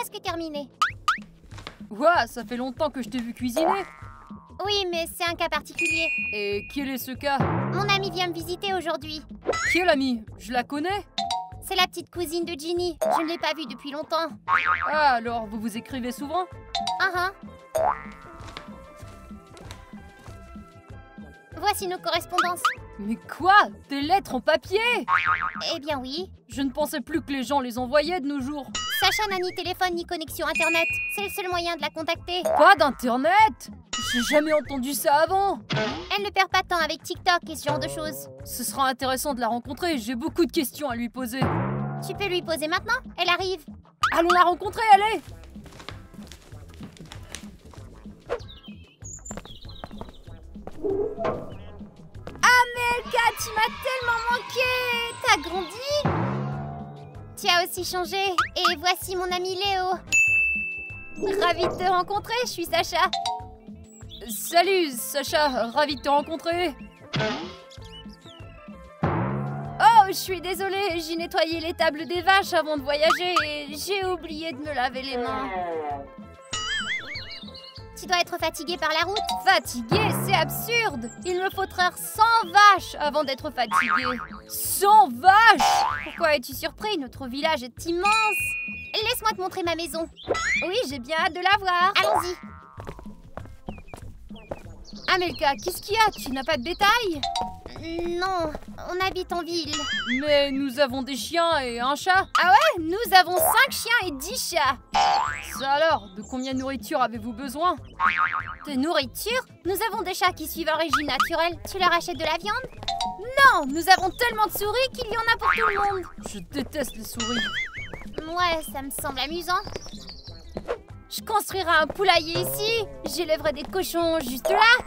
presque terminé. Ouah, ça fait longtemps que je t'ai vu cuisiner. Oui, mais c'est un cas particulier. Et quel est ce cas? Mon amie vient me visiter aujourd'hui. Quelle amie? Je la connais? C'est la petite cousine de Ginny. Je ne l'ai pas vue depuis longtemps. Ah, alors vous vous écrivez souvent? Ah. Voici nos correspondances. Mais quoi? Des lettres en papier? Eh bien oui. Je ne pensais plus que les gens les envoyaient de nos jours. Sacha n'a ni téléphone ni connexion internet. C'est le seul moyen de la contacter. Pas d'internet? J'ai jamais entendu ça avant. Elle ne perd pas de temps avec TikTok et ce genre de choses. Ce sera intéressant de la rencontrer, j'ai beaucoup de questions à lui poser. Tu peux lui poser maintenant? Elle arrive. Allons la rencontrer, allez! Amelka, tu m'as tellement manqué! T'as grandi? Tu as aussi changé. Et voici mon ami Léo. Ravie de te rencontrer, je suis Sacha. Salut, Sacha, ravi de te rencontrer. Oh, je suis désolée, j'ai nettoyé les tables des vaches avant de voyager et j'ai oublié de me laver les mains. Tu dois être fatiguée par la route. Fatiguée, c'est absurde! Il me faudrait 100 vaches avant d'être fatiguée. 100 vaches! Pourquoi es-tu surpris? Notre village est immense. Laisse-moi te montrer ma maison. Oui, j'ai bien hâte de la voir. Allons-y. Amelka, qu'est-ce qu'il y a? Tu n'as pas de bétail? Non, on habite en ville. Mais nous avons des chiens et un chat. Ah ouais? Nous avons 5 chiens et 10 chats. Ça alors, de combien de nourriture avez-vous besoin? De nourriture? Nous avons des chats qui suivent un régime naturel. Tu leur achètes de la viande? Non, nous avons tellement de souris qu'il y en a pour tout le monde. Je déteste les souris. Ouais, ça me semble amusant. Je construirai un poulailler ici, j'élèverai des cochons juste là,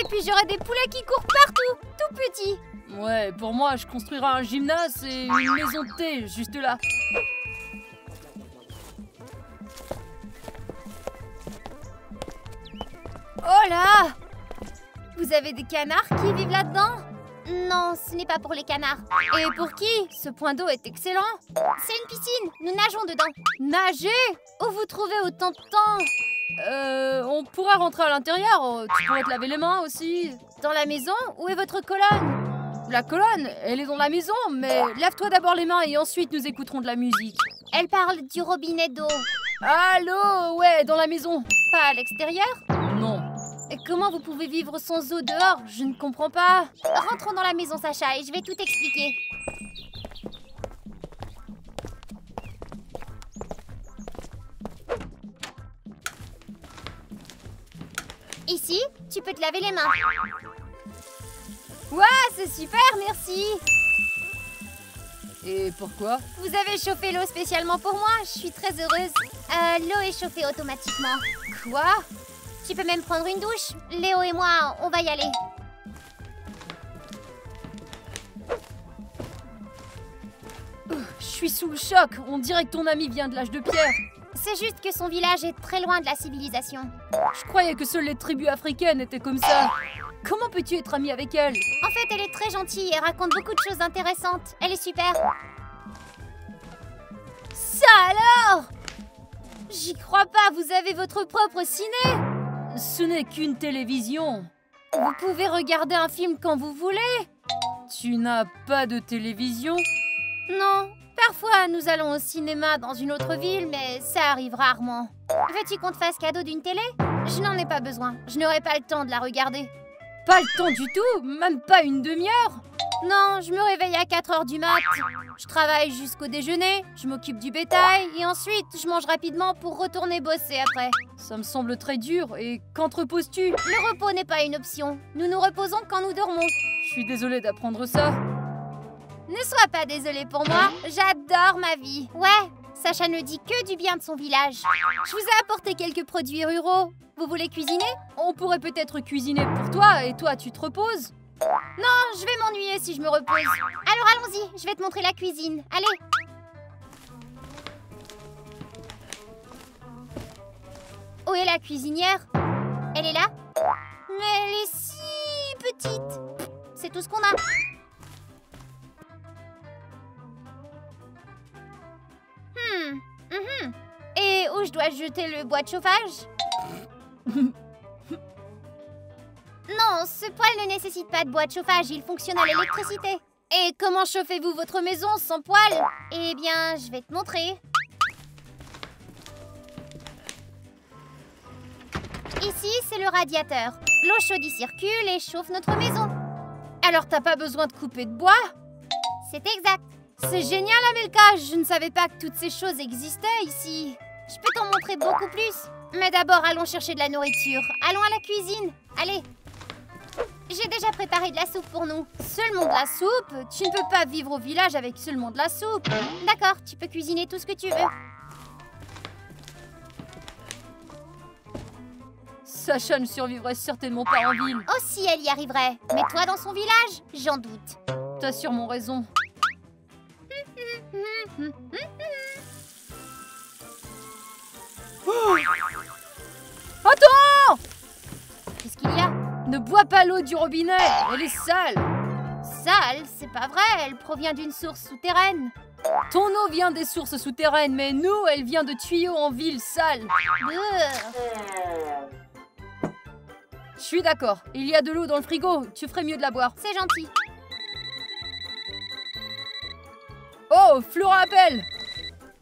et puis j'aurai des poulets qui courent partout, tout petits. Ouais, pour moi, je construirai un gymnase et une maison de thé juste là. Oh là! Vous avez des canards qui vivent là-dedans? Non, ce n'est pas pour les canards. Et pour qui? Ce point d'eau est excellent. C'est une piscine, nous nageons dedans. Nager? Où vous trouvez autant de temps? On pourra rentrer à l'intérieur. Tu pourrais te laver les mains aussi. Dans la maison? Où est votre colonne? La colonne, elle est dans la maison, mais lave-toi d'abord les mains et ensuite nous écouterons de la musique. Elle parle du robinet d'eau. Allô? Ouais, dans la maison. Pas à l'extérieur? Non. Et comment vous pouvez vivre sans eau dehors? Je ne comprends pas. Rentrons dans la maison, Sacha, et je vais tout expliquer. Ici, tu peux te laver les mains. Ouah, c'est super, merci. Et pourquoi? Vous avez chauffé l'eau spécialement pour moi, je suis très heureuse. L'eau est chauffée automatiquement. Quoi? Tu peux même prendre une douche. Léo et moi, on va y aller. Je suis sous le choc. On dirait que ton ami vient de l'âge de pierre. C'est juste que son village est très loin de la civilisation. Je croyais que seules les tribus africaines étaient comme ça. Comment peux-tu être amie avec elle? En fait, elle est très gentille et raconte beaucoup de choses intéressantes. Elle est super. Ça alors? J'y crois pas, vous avez votre propre ciné? Ce n'est qu'une télévision. Vous pouvez regarder un film quand vous voulez. Tu n'as pas de télévision? Non, parfois nous allons au cinéma dans une autre ville, mais ça arrive rarement. Veux-tu qu'on te fasse cadeau d'une télé? Je n'en ai pas besoin, je n'aurai pas le temps de la regarder. Pas le temps du tout? Même pas une demi-heure? Non, je me réveille à 4 h du mat. Je travaille jusqu'au déjeuner, je m'occupe du bétail et ensuite je mange rapidement pour retourner bosser après. Ça me semble très dur. Et quand te reposes-tu? Le repos n'est pas une option. Nous nous reposons quand nous dormons. Je suis désolée d'apprendre ça. Ne sois pas désolée pour moi, j'adore ma vie. Ouais, Sacha ne dit que du bien de son village. Je vous ai apporté quelques produits ruraux. Vous voulez cuisiner? On pourrait peut-être cuisiner pour toi et toi tu te reposes? Non, je vais m'ennuyer si je me repose. Alors allons-y, je vais te montrer la cuisine. Allez. Où est la cuisinière? Elle est là? Mais elle est si petite. C'est tout ce qu'on a. Et où je dois jeter le bois de chauffage? Non, ce poêle ne nécessite pas de bois de chauffage, il fonctionne à l'électricité. Et comment chauffez-vous votre maison sans poêle? Eh bien, je vais te montrer. Ici, c'est le radiateur. L'eau chaude y circule et chauffe notre maison. Alors t'as pas besoin de couper de bois? C'est exact. C'est génial, Amelka! Je ne savais pas que toutes ces choses existaient ici. Je peux t'en montrer beaucoup plus. Mais d'abord, allons chercher de la nourriture. Allons à la cuisine. Allez. J'ai déjà préparé de la soupe pour nous. Seulement de la soupe? Tu ne peux pas vivre au village avec seulement de la soupe. D'accord, tu peux cuisiner tout ce que tu veux. Sacha ne survivrait certainement pas en ville. Oh si, elle y arriverait. Mais toi dans son village? J'en doute. T'as sûrement raison. Attends! Qu'est-ce qu'il y a? Ne bois pas l'eau du robinet, elle est sale. Sale? C'est pas vrai, elle provient d'une source souterraine. Ton eau vient des sources souterraines, mais nous, elle vient de tuyaux en ville sale. Je suis d'accord, il y a de l'eau dans le frigo, tu ferais mieux de la boire. C'est gentil. Oh, Flora appelle.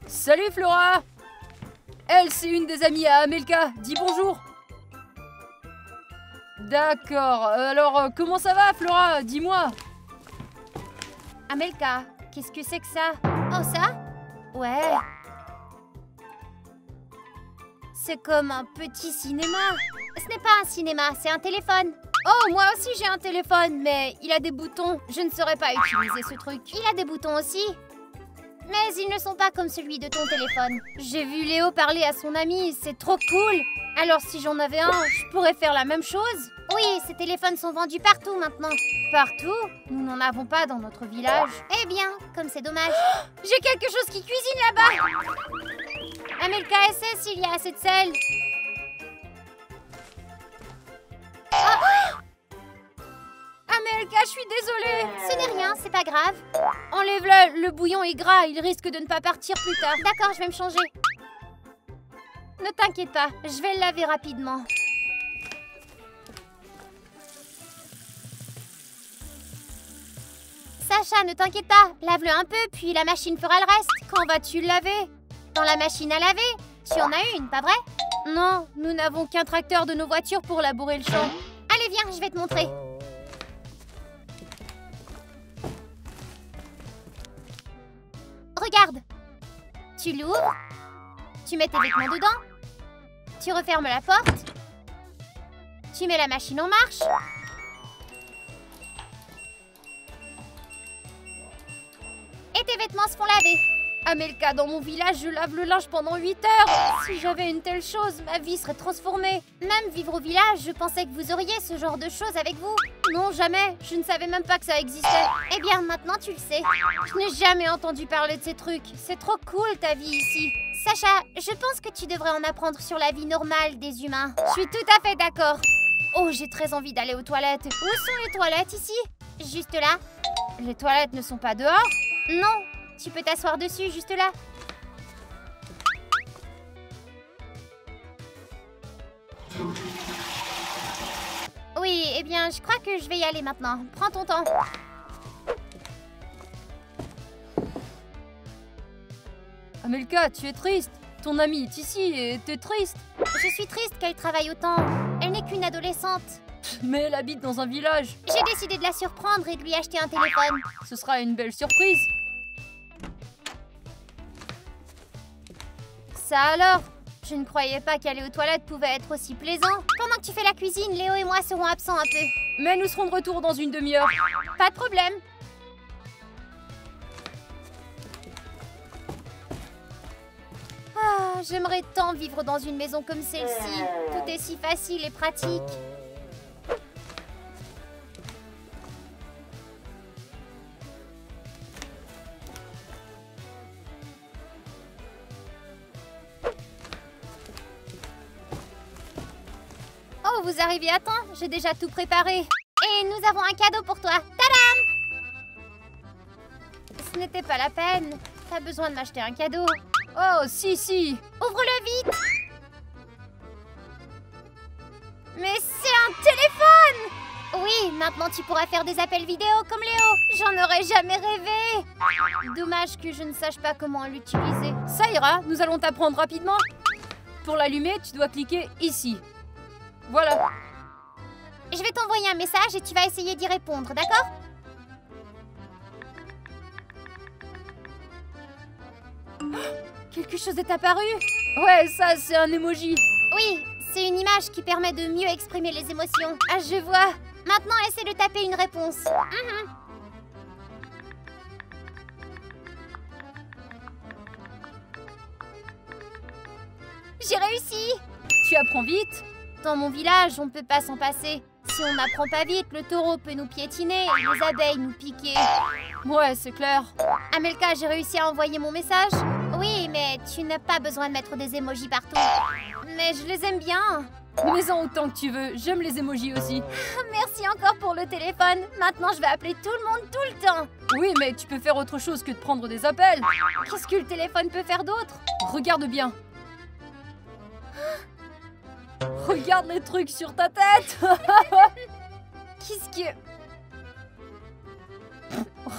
Salut Flora. Elle, c'est une des amies à Amelka, dis bonjour. D'accord, alors comment ça va Flora? Dis-moi. Amelka, qu'est-ce que c'est que ça? Oh ça? Ouais. C'est comme un petit cinéma. Ce n'est pas un cinéma, c'est un téléphone. Oh, moi aussi j'ai un téléphone, mais il a des boutons. Je ne saurais pas utiliser ce truc. Il a des boutons aussi. Mais ils ne sont pas comme celui de ton téléphone. J'ai vu Léo parler à son ami, c'est trop cool. Alors si j'en avais un, je pourrais faire la même chose. Oui, ces téléphones sont vendus partout maintenant. Partout? Nous n'en avons pas dans notre village. Eh bien, comme c'est dommage. J'ai quelque chose qui cuisine là-bas. Amelka essaie s'il y a assez de sel. Amelka, je suis désolée. Ce n'est rien, c'est pas grave. Enlève-le, le bouillon est gras, il risque de ne pas partir plus tard. D'accord, je vais me changer. Ne t'inquiète pas, je vais le laver rapidement. Sacha, ne t'inquiète pas, lave-le un peu, puis la machine fera le reste. Quand vas-tu le laver? Dans la machine à laver. Tu en as une, pas vrai? Non, nous n'avons qu'un tracteur de nos voitures pour labourer le champ. Allez, viens, je vais te montrer. Regarde. Tu l'ouvres. Tu mets tes vêtements dedans. Tu refermes la porte. Tu mets la machine en marche. Et tes vêtements se font laver. Amelka, dans mon village, je lave le linge pendant 8 heures. Si j'avais une telle chose, ma vie serait transformée. Même vivre au village, je pensais que vous auriez ce genre de choses avec vous. Non, jamais. Je ne savais même pas que ça existait. Eh bien, maintenant tu le sais. Je n'ai jamais entendu parler de ces trucs. C'est trop cool ta vie ici. Sacha, je pense que tu devrais en apprendre sur la vie normale des humains. Je suis tout à fait d'accord. Oh, j'ai très envie d'aller aux toilettes. Où sont les toilettes ici? Juste là. Les toilettes ne sont pas dehors? Non. Tu peux t'asseoir dessus, juste là. Oui, eh bien, je crois que je vais y aller maintenant. Prends ton temps. Amelka, tu es triste. Ton amie est ici et t'es triste. Je suis triste qu'elle travaille autant. Elle n'est qu'une adolescente. Mais elle habite dans un village. J'ai décidé de la surprendre et de lui acheter un téléphone. Ce sera une belle surprise. Ça alors? Je ne croyais pas qu'aller aux toilettes pouvait être aussi plaisant. Pendant que tu fais la cuisine, Léo et moi serons absents un peu. Mais nous serons de retour dans une demi-heure. Pas de problème. Ah, j'aimerais tant vivre dans une maison comme celle-ci. Tout est si facile et pratique. Oh, vous arrivez à temps, j'ai déjà tout préparé. Et nous avons un cadeau pour toi. Tadam! Ce n'était pas la peine. T'as besoin de m'acheter un cadeau. Oh, si. Ouvre-le vite. Mais c'est un téléphone! Oui, maintenant tu pourras faire des appels vidéo comme Léo. J'en aurais jamais rêvé. Dommage que je ne sache pas comment l'utiliser. Ça ira, nous allons t'apprendre rapidement. Pour l'allumer, tu dois cliquer ici. Voilà. Je vais t'envoyer un message et tu vas essayer d'y répondre, d'accord? Quelque chose est apparu. Ouais, ça, c'est un emoji. Oui, c'est une image qui permet de mieux exprimer les émotions. Ah, je vois. Maintenant, essaie de taper une réponse. J'ai réussi. Tu apprends vite. Dans mon village, on ne peut pas s'en passer. Si on n'apprend pas vite, le taureau peut nous piétiner et les abeilles nous piquer. Ouais, c'est clair. Amelka, j'ai réussi à envoyer mon message. Oui, mais tu n'as pas besoin de mettre des emojis partout. Mais je les aime bien. Mets-en autant que tu veux, j'aime les emojis aussi. Merci encore pour le téléphone. Maintenant, je vais appeler tout le monde tout le temps. Oui, mais tu peux faire autre chose que de prendre des appels. Qu'est-ce que le téléphone peut faire d'autre? Regarde bien. Regarde les trucs sur ta tête. Qu'est-ce que...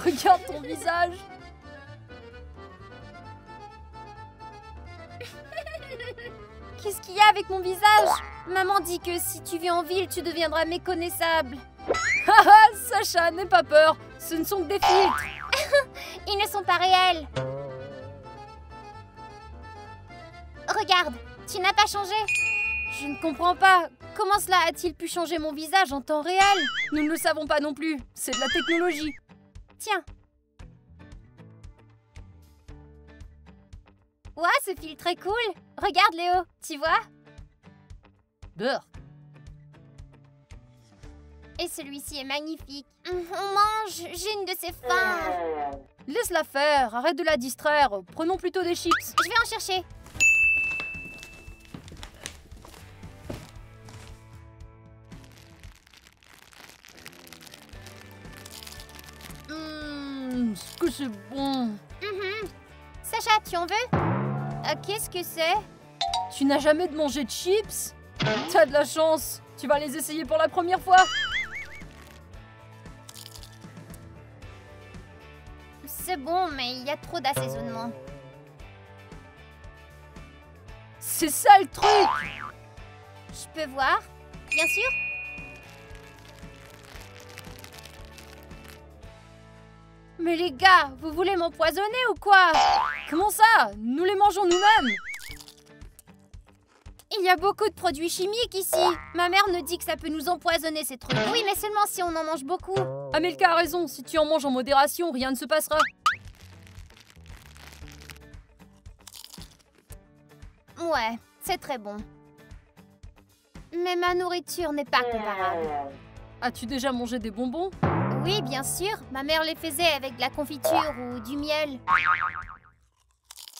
Regarde ton visage. Qu'est-ce qu'il y a avec mon visage? Maman dit que si tu vis en ville, tu deviendras méconnaissable. Sacha, n'aie pas peur. Ce ne sont que des filtres. Ils ne sont pas réels. Regarde, tu n'as pas changé. Je ne comprends pas. Comment cela a-t-il pu changer mon visage en temps réel? Nous ne le savons pas non plus. C'est de la technologie. Tiens. Ouah, ce filtre est cool. Regarde, Léo, tu vois? Beurre. Et celui-ci est magnifique. On mange, j'ai une de ces faim. Laisse-la faire, arrête de la distraire. Prenons plutôt des chips. Je vais en chercher. Est-ce que c'est bon? Sacha, tu en veux? Qu'est-ce que c'est? Tu n'as jamais mangé de chips? T'as de la chance. Tu vas les essayer pour la première fois. C'est bon, mais il y a trop d'assaisonnement. C'est ça le truc! Je peux voir? Bien sûr. Mais les gars, vous voulez m'empoisonner ou quoi? Comment ça? Nous les mangeons nous-mêmes. Il y a beaucoup de produits chimiques ici. Ma mère nous dit que ça peut nous empoisonner ces trucs. Oui, mais seulement si on en mange beaucoup. Amelka a raison, si tu en manges en modération, rien ne se passera. Ouais, c'est très bon. Mais ma nourriture n'est pas comparable. As-tu déjà mangé des bonbons? Oui, bien sûr. Ma mère les faisait avec de la confiture ou du miel.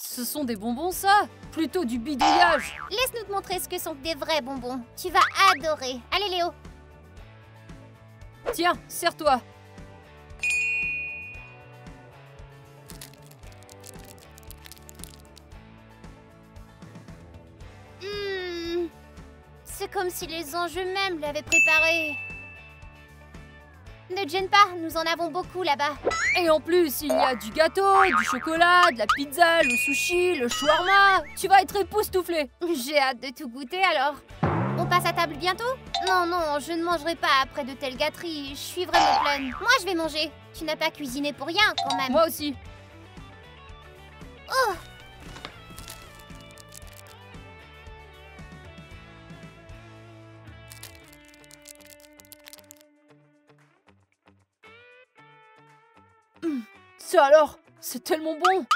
Ce sont des bonbons, ça? Plutôt du bidouillage. Laisse-nous te montrer ce que sont des vrais bonbons. Tu vas adorer. Allez, Léo. Tiens, serre-toi. C'est comme si les anges eux-mêmes l'avaient préparé. Ne te gêne pas, nous en avons beaucoup là-bas. Et en plus, il y a du gâteau, du chocolat, de la pizza, le sushi, le shawarma. Tu vas être époustouflé. J'ai hâte de tout goûter alors. On passe à table bientôt? Non, non, je ne mangerai pas après de telles gâteries. Je suis vraiment pleine. Moi, je vais manger. Tu n'as pas cuisiné pour rien quand même. Moi aussi. Oh! Ça alors, c'est tellement bon.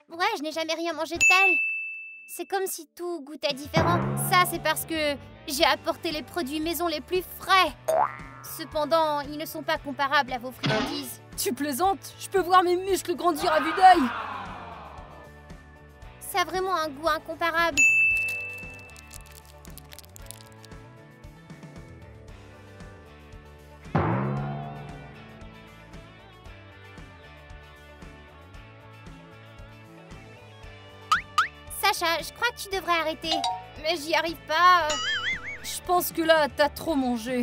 Ouais, je n'ai jamais rien mangé de tel. C'est comme si tout goûtait différent. Ça, c'est parce que j'ai apporté les produits maison les plus frais. Cependant, ils ne sont pas comparables à vos friandises. Tu plaisantes? Je peux voir mes muscles grandir à vue d'œil. Ça a vraiment un goût incomparable. Sacha, je crois que tu devrais arrêter. Mais j'y arrive pas. Je pense que là, t'as trop mangé.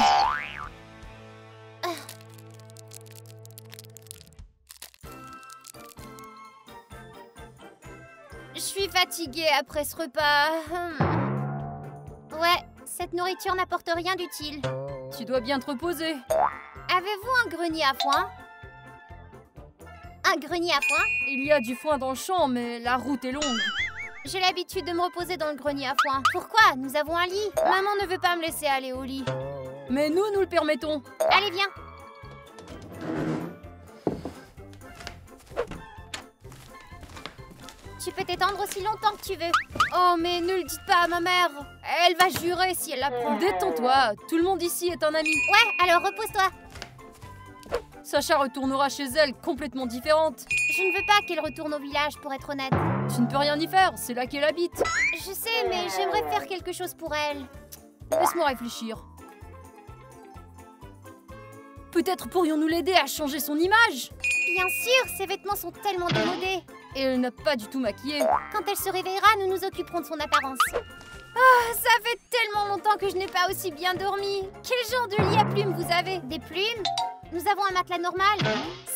Je suis fatiguée après ce repas. Ouais, cette nourriture n'apporte rien d'utile. Tu dois bien te reposer. Avez-vous un grenier à foin? Un grenier à foin? Il y a du foin dans le champ, mais la route est longue. J'ai l'habitude de me reposer dans le grenier à foin. Pourquoi? Nous avons un lit. Maman ne veut pas me laisser aller au lit. Mais nous le permettons. Allez, viens. Tu peux t'étendre aussi longtemps que tu veux. Oh, mais ne le dites pas à ma mère. Elle va jurer si elle l'apprend. Détends-toi, tout le monde ici est un ami. Ouais, alors repose-toi. Sacha retournera chez elle complètement différente. Je ne veux pas qu'elle retourne au village, pour être honnête. Tu ne peux rien y faire, c'est là qu'elle habite. Je sais, mais j'aimerais faire quelque chose pour elle. Laisse-moi réfléchir. Peut-être pourrions-nous l'aider à changer son image? Bien sûr, ses vêtements sont tellement démodés. Et elle n'a pas du tout maquillé. Quand elle se réveillera, nous nous occuperons de son apparence. Ah, ça fait tellement longtemps que je n'ai pas aussi bien dormi. Quel genre de lit à plumes vous avez? Des plumes? Nous avons un matelas normal,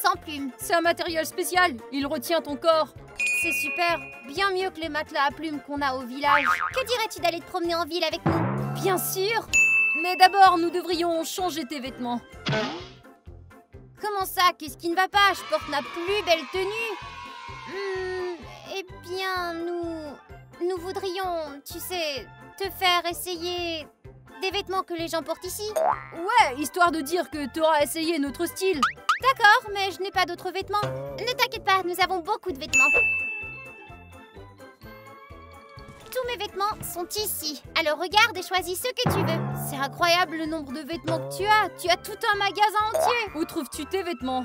sans plumes. C'est un matériel spécial, il retient ton corps. C'est super, bien mieux que les matelas à plumes qu'on a au village. Que dirais-tu d'aller te promener en ville avec nous? Bien sûr. Mais d'abord, nous devrions changer tes vêtements. Comment ça? Qu'est-ce qui ne va pas? Je porte ma plus belle tenue. Eh bien, nous voudrions, tu sais, te faire essayer des vêtements que les gens portent ici. Ouais, histoire de dire que t'auras essayé notre style. D'accord, mais je n'ai pas d'autres vêtements. Ne t'inquiète pas, nous avons beaucoup de vêtements. Tous mes vêtements sont ici. Alors regarde et choisis ceux que tu veux. C'est incroyable le nombre de vêtements que tu as. Tu as tout un magasin entier. Où trouves-tu tes vêtements?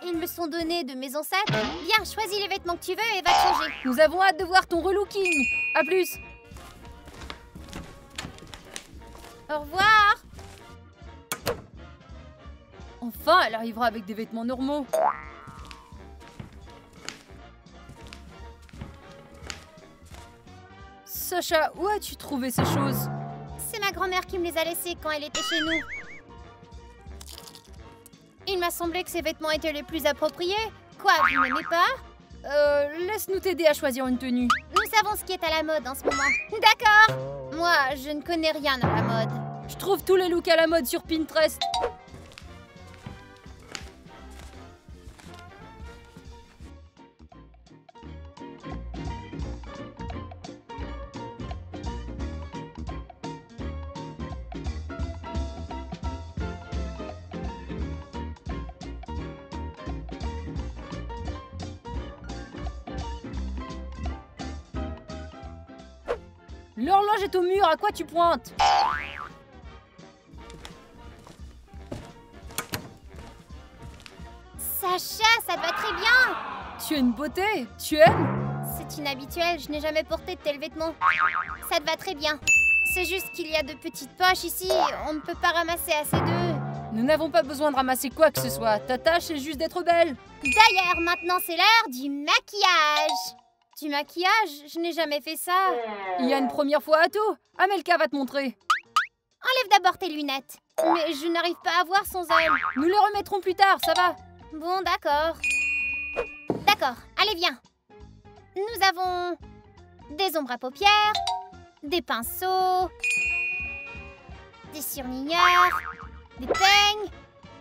Ils me sont donnés de mes ancêtres. Bien, choisis les vêtements que tu veux et va te changer. Nous avons hâte de voir ton relooking. À plus. Au revoir. Enfin, elle arrivera avec des vêtements normaux. Sacha, où as-tu trouvé ces choses? C'est ma grand-mère qui me les a laissés quand elle était chez nous. Il m'a semblé que ces vêtements étaient les plus appropriés. Quoi, vous n'aimez pas? Laisse-nous t'aider à choisir une tenue. Nous savons ce qui est à la mode en ce moment. D'accord. Moi, je ne connais rien à la mode. Je trouve tous les looks à la mode sur Pinterest. L'horloge est au mur, à quoi tu pointes? Sacha, ça te va très bien. Tu es une beauté, tu aimes? C'est inhabituel, je n'ai jamais porté de tels vêtements. Ça te va très bien. C'est juste qu'il y a de petites poches ici, on ne peut pas ramasser assez d'eux. Nous n'avons pas besoin de ramasser quoi que ce soit, ta tâche est juste d'être belle. D'ailleurs, maintenant c'est l'heure du maquillage. Du maquillage? Je n'ai jamais fait ça. Il y a une première fois à tout. Amelka va te montrer. Enlève d'abord tes lunettes. Mais je n'arrive pas à voir sans elle. Nous les remettrons plus tard, ça va? Bon, d'accord. D'accord, allez, viens. Nous avons des ombres à paupières, des pinceaux, des surligneurs, des peignes,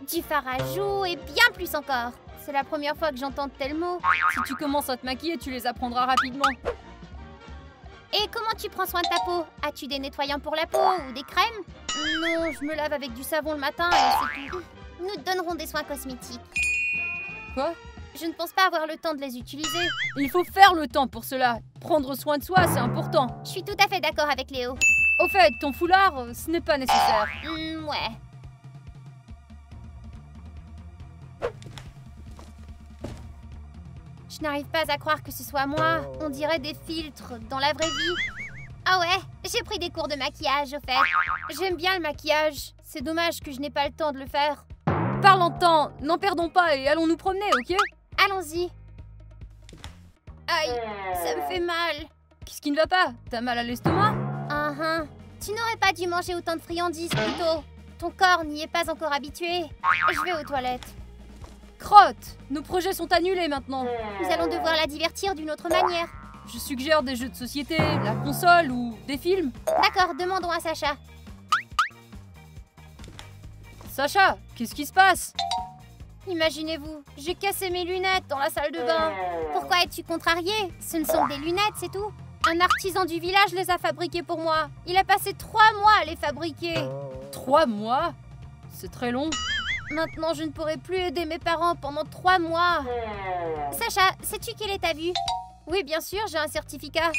du fard à joues et bien plus encore. C'est la première fois que j'entends de tels mots. Si tu commences à te maquiller, tu les apprendras rapidement. Et comment tu prends soin de ta peau? As-tu des nettoyants pour la peau ou des crèmes? Non, je me lave avec du savon le matin et c'est tout. Nous te donnerons des soins cosmétiques. Quoi? Je ne pense pas avoir le temps de les utiliser. Il faut faire le temps pour cela. Prendre soin de soi, c'est important. Je suis tout à fait d'accord avec Léo. Au fait, ton foulard, ce n'est pas nécessaire. Ouais. Je n'arrive pas à croire que ce soit moi. On dirait des filtres dans la vraie vie. Ah ouais, j'ai pris des cours de maquillage au fait. J'aime bien le maquillage. C'est dommage que je n'ai pas le temps de le faire. Parlons de temps, n'en perdons pas et allons nous promener, ok? Allons-y. Aïe, ça me fait mal. qu'est-ce qui ne va pas? T'as mal à l'estomac? Tu n'aurais pas dû manger autant de friandises plus tôt. Ton corps n'y est pas encore habitué. Je vais aux toilettes. Crotte! Nos projets sont annulés maintenant. Nous allons devoir la divertir d'une autre manière. Je suggère des jeux de société, la console ou des films. D'accord, demandons à Sacha. Sacha, qu'est-ce qui se passe? Imaginez-vous, j'ai cassé mes lunettes dans la salle de bain. Pourquoi es-tu contrarié? Ce ne sont que des lunettes, c'est tout. Un artisan du village les a fabriquées pour moi. Il a passé 3 mois à les fabriquer. 3 mois? C'est très long. Maintenant, je ne pourrai plus aider mes parents pendant 3 mois. Sacha, sais-tu quelle est ta vue? Oui, bien sûr, j'ai un certificat.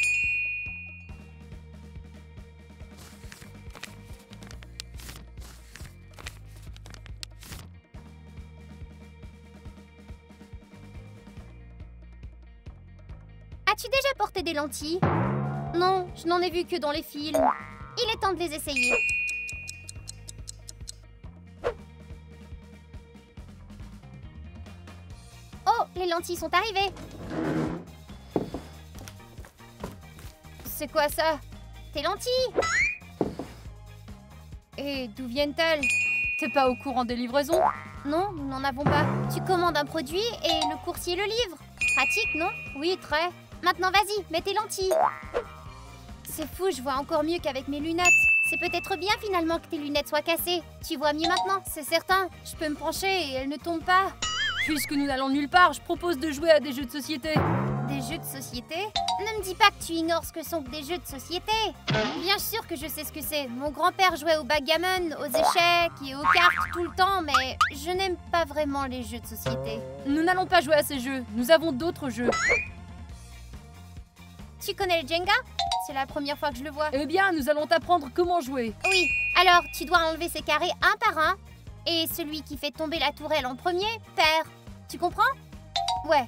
As-tu déjà porté des lentilles? Non, je n'en ai vu que dans les films. Il est temps de les essayer. Oh, les lentilles sont arrivées. C'est quoi ça? Tes lentilles? Et d'où viennent-elles? T'es pas au courant des livraisons? Non, nous n'en avons pas. Tu commandes un produit et le coursier le livre. Pratique, non? Oui, très. Maintenant, vas-y, mets tes lentilles. C'est fou, je vois encore mieux qu'avec mes lunettes. C'est peut-être bien finalement que tes lunettes soient cassées. Tu vois mieux maintenant? C'est certain. Je peux me pencher et elles ne tombent pas. Puisque nous n'allons nulle part, je propose de jouer à des jeux de société. Des jeux de société? Ne me dis pas que tu ignores ce que sont que des jeux de société. Bien sûr que je sais ce que c'est. Mon grand-père jouait au backgammon, aux échecs et aux cartes tout le temps, mais je n'aime pas vraiment les jeux de société. Nous n'allons pas jouer à ces jeux. Nous avons d'autres jeux. Tu connais le Jenga? C'est la première fois que je le vois. Eh bien, nous allons t'apprendre comment jouer. Oui, alors tu dois enlever ces carrés un par un. Et celui qui fait tomber la tourelle en premier perd. Tu comprends? Ouais.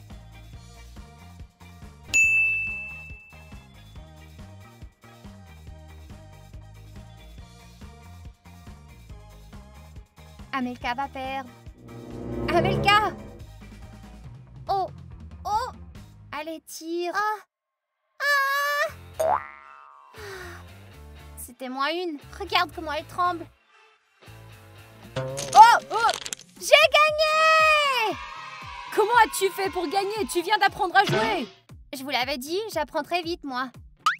Amelka va perdre. Amelka! Oh! Oh! Allez, tire. C'était moins une. Regarde comment elle tremble. Oh! J'ai gagné! Comment as-tu fait pour gagner? Tu viens d'apprendre à jouer. Je vous l'avais dit, j'apprends très vite, moi.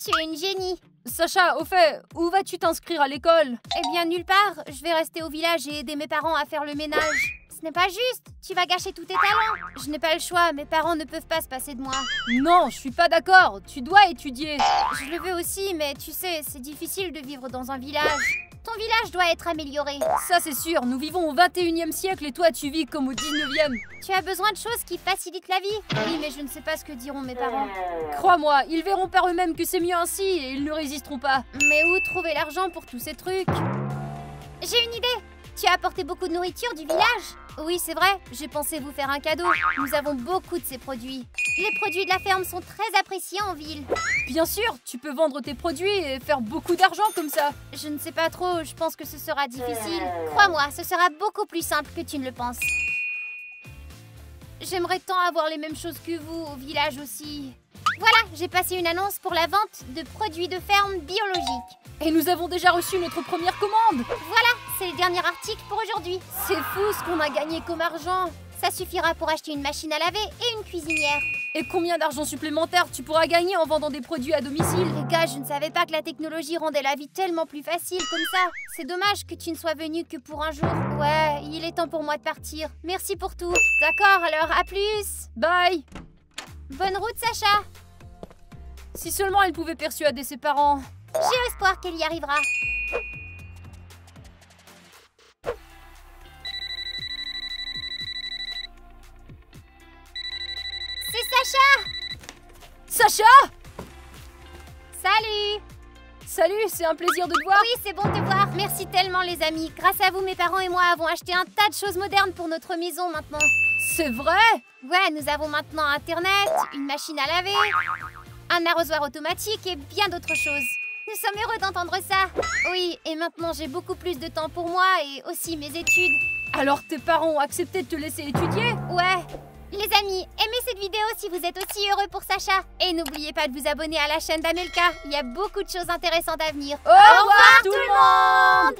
Tu es une génie. Sacha, au fait, où vas-tu t'inscrire à l'école? Eh bien, nulle part. Je vais rester au village et aider mes parents à faire le ménage. Ce n'est pas juste. Tu vas gâcher tous tes talents. Je n'ai pas le choix. Mes parents ne peuvent pas se passer de moi. Non, je suis pas d'accord. Tu dois étudier. Je le veux aussi, mais tu sais, c'est difficile de vivre dans un village. Ton village doit être amélioré. Ça, c'est sûr. Nous vivons au 21e siècle et toi, tu vis comme au 19e. Tu as besoin de choses qui facilitent la vie. Oui, mais je ne sais pas ce que diront mes parents. Crois-moi, ils verront par eux-mêmes que c'est mieux ainsi et ils ne résisteront pas. Mais où trouver l'argent pour tous ces trucs? J'ai une idée. Tu as apporté beaucoup de nourriture du village? Oui, c'est vrai. J'ai pensé vous faire un cadeau. Nous avons beaucoup de ces produits. Les produits de la ferme sont très appréciés en ville. Bien sûr, tu peux vendre tes produits et faire beaucoup d'argent comme ça. Je ne sais pas trop, je pense que ce sera difficile. Crois-moi, ce sera beaucoup plus simple que tu ne le penses. J'aimerais tant avoir les mêmes choses que vous au village aussi. Voilà, j'ai passé une annonce pour la vente de produits de ferme biologiques. Et nous avons déjà reçu notre première commande. Voilà, c'est le dernier article pour aujourd'hui. C'est fou ce qu'on a gagné comme argent. Ça suffira pour acheter une machine à laver et une cuisinière. Et combien d'argent supplémentaire tu pourras gagner en vendant des produits à domicile? Les gars, je ne savais pas que la technologie rendait la vie tellement plus facile comme ça. C'est dommage que tu ne sois venu que pour un jour. Ouais, il est temps pour moi de partir. Merci pour tout. D'accord, alors à plus. Bye. Bonne route, Sacha. Si seulement elle pouvait persuader ses parents. J'ai espoir qu'elle y arrivera. C'est Sacha! Sacha! Salut! Salut, c'est un plaisir de te voir. Oui, c'est bon de te voir. Merci tellement, les amis. Grâce à vous, mes parents et moi avons acheté un tas de choses modernes pour notre maison maintenant. C'est vrai? Ouais, nous avons maintenant Internet, une machine à laver, un arrosoir automatique et bien d'autres choses. Nous sommes heureux d'entendre ça. Oui, et maintenant j'ai beaucoup plus de temps pour moi et aussi mes études. Alors tes parents ont accepté de te laisser étudier? Ouais. Les amis, aimez cette vidéo si vous êtes aussi heureux pour Sacha. Et n'oubliez pas de vous abonner à la chaîne d'Amelka. Il y a beaucoup de choses intéressantes à venir. Au revoir tout le monde.